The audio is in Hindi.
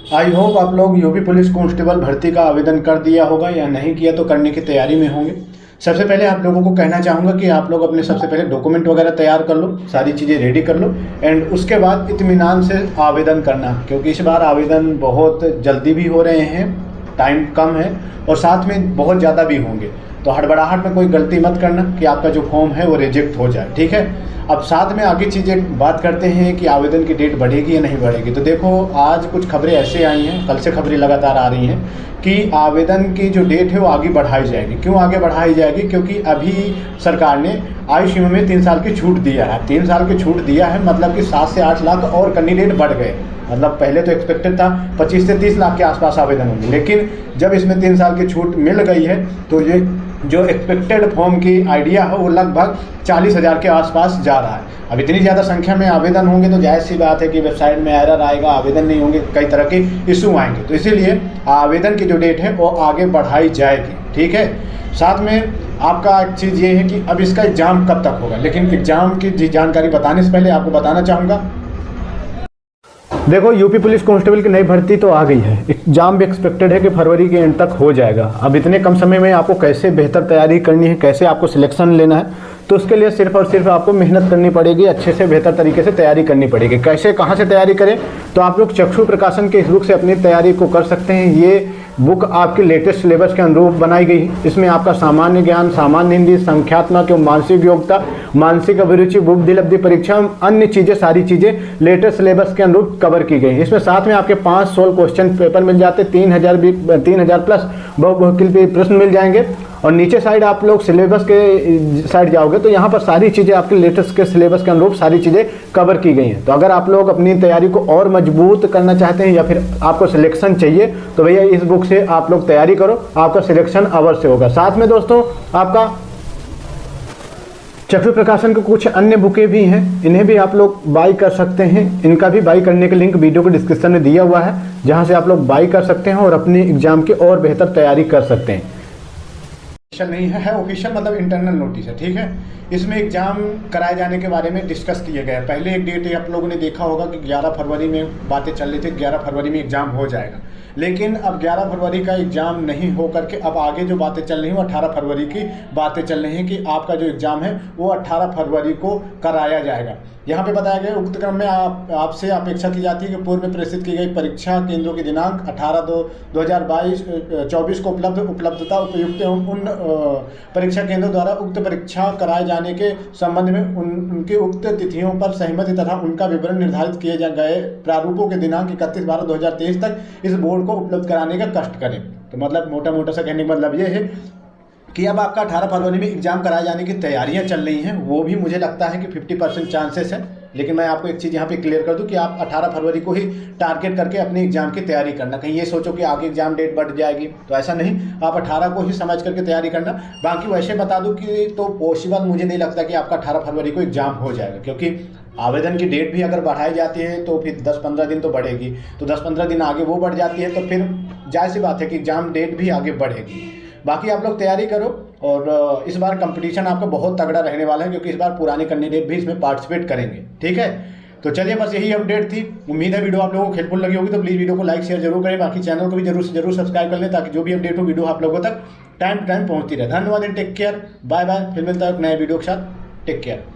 आई होप आप लोग यूपी पुलिस कांस्टेबल भर्ती का आवेदन कर दिया होगा या नहीं किया तो करने की तैयारी में होंगे। सबसे पहले आप लोगों को कहना चाहूँगा कि आप लोग अपने सबसे पहले डॉक्यूमेंट वगैरह तैयार कर लो, सारी चीज़ें रेडी कर लो एंड उसके बाद इत्मीनान से आवेदन करना, क्योंकि इस बार आवेदन बहुत जल्दी भी हो रहे हैं, टाइम कम है और साथ में बहुत ज़्यादा भी होंगे। तो हड़बड़ाहट में कोई गलती मत करना कि आपका जो फॉर्म है वो रिजेक्ट हो जाए, ठीक है। अब साथ में आगे चीज़ें बात करते हैं कि आवेदन की डेट बढ़ेगी या नहीं बढ़ेगी। तो देखो, आज कुछ खबरें ऐसे आई हैं, कल से खबरें लगातार आ रही हैं कि आवेदन की जो डेट है वो आगे बढ़ाई जाएगी। क्यों आगे बढ़ाई जाएगी? क्योंकि अभी सरकार ने आयु सीमा में 3 साल की छूट दिया है। 3 साल की छूट दिया है मतलब कि 7 से 8 लाख और कैंडिडेट बढ़ गए। मतलब पहले तो एक्सपेक्टेड था 25 से 30 लाख के आसपास आवेदन होंगे, लेकिन जब इसमें 3 साल की छूट मिल गई है तो ये जो एक्सपेक्टेड फॉर्म की आइडिया है वो लगभग 40,000 के आसपास जा रहा है। अब इतनी ज़्यादा संख्या में आवेदन होंगे तो जायज़ सी बात है कि वेबसाइट में एरर आएगा, आवेदन नहीं होंगे, कई तरह के इशू आएंगे। तो इसीलिए आवेदन की जो डेट है वो आगे बढ़ाई जाएगी, ठीक है। साथ में आपका एक चीज़ ये है कि अब इसका एग्ज़ाम कब तक होगा, लेकिन एग्ज़ाम की जानकारी बताने से पहले आपको बताना चाहूँगा, देखो यूपी पुलिस कांस्टेबल की नई भर्ती तो आ गई है, एग्जाम भी एक्सपेक्टेड है कि फरवरी के एंड तक हो जाएगा। अब इतने कम समय में आपको कैसे बेहतर तैयारी करनी है, कैसे आपको सिलेक्शन लेना है, तो उसके लिए सिर्फ और सिर्फ आपको मेहनत करनी पड़ेगी, अच्छे से बेहतर तरीके से तैयारी करनी पड़ेगी। कैसे, कहाँ से तैयारी करें? तो आप लोग चक्षु प्रकाशन के इस बुक से अपनी तैयारी को कर सकते हैं। ये बुक आपके लेटेस्ट सिलेबस के अनुरूप बनाई गई है। इसमें आपका सामान्य ज्ञान, सामान्य हिंदी, संख्यात्मक एवं मानसिक योग्यता, मानसिक अभिरुचि, बुद्धि लब्धि परीक्षा, अन्य चीज़ें, सारी चीज़ें लेटेस्ट सिलेबस के अनुरूप कवर की गई। इसमें साथ में आपके 5 सोल्व क्वेश्चन पेपर मिल जाते, 3,000 प्लस बहुविकल्पीय प्रश्न मिल जाएंगे। और नीचे साइड आप लोग सिलेबस के साइड जाओगे तो यहाँ पर सारी चीज़ें आपके लेटेस्ट के सिलेबस के अनुरूप सारी चीज़ें कवर की गई हैं। तो अगर आप लोग अपनी तैयारी को और मजबूत करना चाहते हैं या फिर आपको सिलेक्शन चाहिए तो भैया इस बुक से आप लोग तैयारी करो, आपका सिलेक्शन अवश्य होगा। साथ में दोस्तों आपका चक्षु प्रकाशन के कुछ अन्य बुकें भी हैं, इन्हें भी आप लोग बाई कर सकते हैं। इनका भी बाई करने का लिंक वीडियो के डिस्क्रिप्शन में दिया हुआ है, जहां से आप लोग बाई कर सकते हैं और अपने एग्जाम की और बेहतर तैयारी कर सकते हैं। ऑफिशियल नहीं है ऑफिशियल मतलब इंटरनल नोटिस है, ठीक है। इसमें एग्जाम कराए जाने के बारे में डिस्कस किया गया है। पहले एक डेट आप लोगों ने देखा होगा कि 11 फरवरी में बातें चल रही थी, 11 फरवरी में एग्जाम हो जाएगा, लेकिन अब 11 फरवरी का एग्ज़ाम नहीं हो करके अब आगे जो बातें चल रही हैं वो 18 फरवरी की बातें चल रही हैं कि आपका जो एग्ज़ाम है वो 18 फरवरी को कराया जाएगा। यहाँ पे बताया गया उक्त क्रम में आपसे अपेक्षा की जाती है कि पूर्व में प्रेषित की गई परीक्षा केंद्रों की दिनांक 18/2/2024 को उपलब्धता उपयुक्त उन परीक्षा केंद्रों द्वारा उक्त परीक्षा कराए जाने के संबंध में उनकी उक्त तिथियों पर सहमति तथा उनका विवरण निर्धारित किए गए प्रारूपों के दिनांक 31/12/2023 तक इस बोर्ड को उपलब्ध कराने का कष्ट करें। तो मतलब मोटा सा कहने का मतलब ये है कि अब आपका 18 फरवरी में एग्जाम कराए जाने की तैयारियां चल रही हैं। वो भी मुझे लगता है कि 50% चांसेस है, लेकिन मैं आपको एक चीज़ यहाँ पे क्लियर कर दूं कि आप 18 फरवरी को ही टारगेट करके अपने एग्जाम की तैयारी करना। कहीं ये सोचो कि आगे एग्जाम डेट बढ़ जाएगी, तो ऐसा नहीं, आप 18 को ही समझ करके तैयारी करना। बाकी वैसे बता दूँ कि तो पॉसिबल मुझे नहीं लगता कि आपका 18 फरवरी को एग्जाम हो जाएगा, क्योंकि आवेदन की डेट भी अगर बढ़ाई जाती है तो फिर 10-15 दिन तो बढ़ेगी, तो 10-15 दिन आगे वो बढ़ जाती है तो फिर जायज़ सी बात है कि एग्जाम डेट भी आगे बढ़ेगी। बाकी आप लोग तैयारी करो और इस बार कंपटीशन आपका बहुत तगड़ा रहने वाला है, क्योंकि इस बार पुराने कैंडिडेट भी इसमें पार्टिसिपेट करेंगे, ठीक है। तो चलिए, बस यही अपडेट थी। उम्मीद है वीडियो आप लोगों को हेल्पफुल लगी होगी, तो प्लीज़ वीडियो को लाइक शेयर जरूर करें। बाकी चैनल को भी जरूर से जरूर सब्सक्राइब कर लें ताकि जो भी अपडेट हो वीडियो आप लोगों तक टाइम टू टाइम पहुँचती रहे। धन्यवाद, टेक केयर, बाय बाय। फिर मिलता है एक नए वीडियो के साथ। Take care.